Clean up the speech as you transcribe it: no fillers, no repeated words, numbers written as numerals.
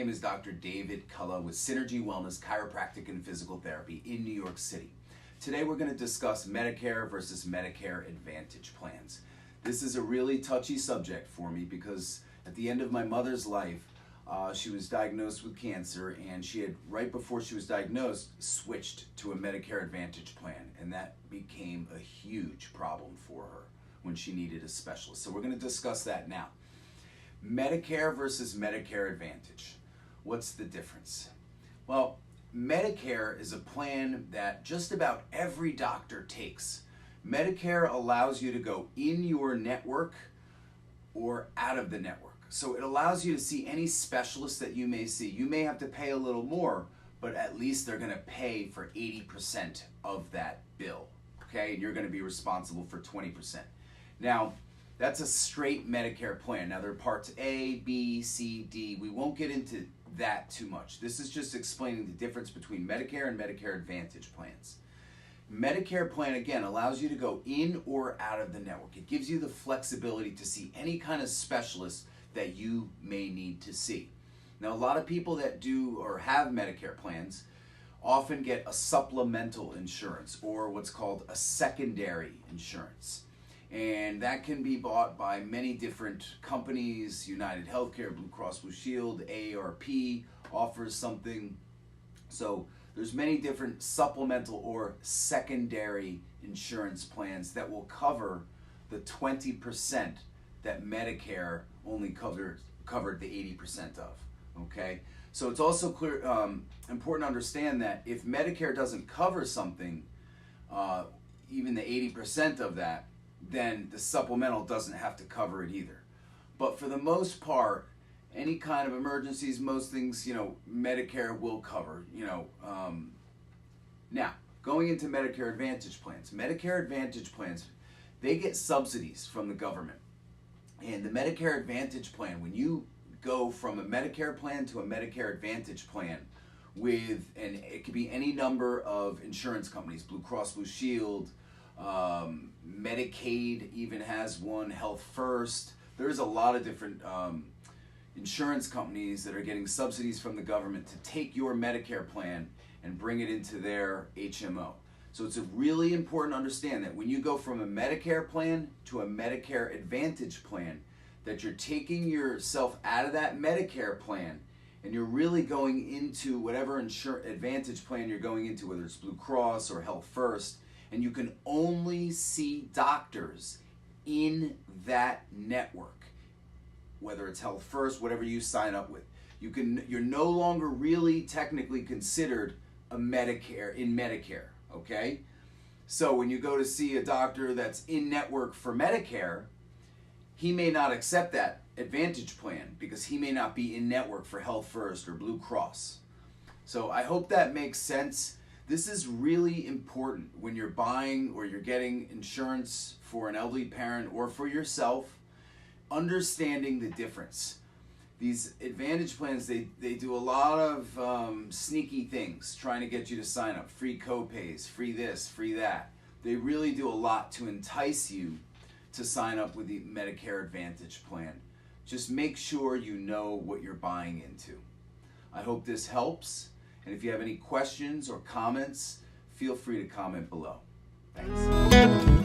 name is Dr. David Kulla with Synergy Wellness, Chiropractic and Physical Therapy in New York City. Today we're going to discuss Medicare versus Medicare Advantage plans. This is a really touchy subject for me because at the end of my mother's life, she was diagnosed with cancer, and she had, right before she was diagnosed, switched to a Medicare Advantage plan, and that became a huge problem for her when she needed a specialist. So we're going to discuss that now. Medicare versus Medicare Advantage. What's the difference? Well, Medicare is a plan that just about every doctor takes. Medicare allows you to go in your network or out of the network. So it allows you to see any specialist that you may see. You may have to pay a little more, but at least they're going to pay for 80% of that bill, okay? And you're going to be responsible for 20%. Now, that's a straight Medicare plan. Now, there are parts A, B, C, D. We won't get into that too much. This is just explaining the difference between Medicare and Medicare Advantage plans. Medicare plan, again, allows you to go in or out of the network. It gives you the flexibility to see any kind of specialist that you may need to see. Now, a lot of people that do or have Medicare plans often get a supplemental insurance or what's called a secondary insurance. And that can be bought by many different companies. United Healthcare, Blue Cross Blue Shield, AARP offers something. So there's many different supplemental or secondary insurance plans that will cover the 20% that Medicare only covered the 80% of, okay? So it's also clear, important to understand that if Medicare doesn't cover something, even the 80% of that, then the supplemental doesn't have to cover it either. But for the most part, any kind of emergencies, most things, Medicare will cover, Now, going into Medicare Advantage plans. Medicare Advantage plans, they get subsidies from the government. And the Medicare Advantage plan, when you go from a Medicare plan to a Medicare Advantage plan with, and it could be any number of insurance companies, Blue Cross Blue Shield, Medicaid even has one, Health First. There's a lot of different insurance companies that are getting subsidies from the government to take your Medicare plan and bring it into their HMO. So it's really important to understand that when you go from a Medicare plan to a Medicare Advantage plan, that you're taking yourself out of that Medicare plan and you're really going into whatever Advantage plan you're going into, whether it's Blue Cross or Health First, and you can only see doctors in that network, whether it's Health First, whatever you sign up with. You're no longer really technically considered a Medicare. Okay? So when you go to see a doctor that's in network for Medicare, he may not accept that Advantage plan because he may not be in network for Health First or Blue Cross. So I hope that makes sense. This is really important when you're buying or you're getting insurance for an elderly parent or for yourself, understanding the difference. These Advantage plans, they do a lot of sneaky things, trying to get you to sign up. Free co-pays, free this, free that. They really do a lot to entice you to sign up with the Medicare Advantage plan. Just make sure you know what you're buying into. I hope this helps. And if you have any questions or comments, feel free to comment below. Thanks.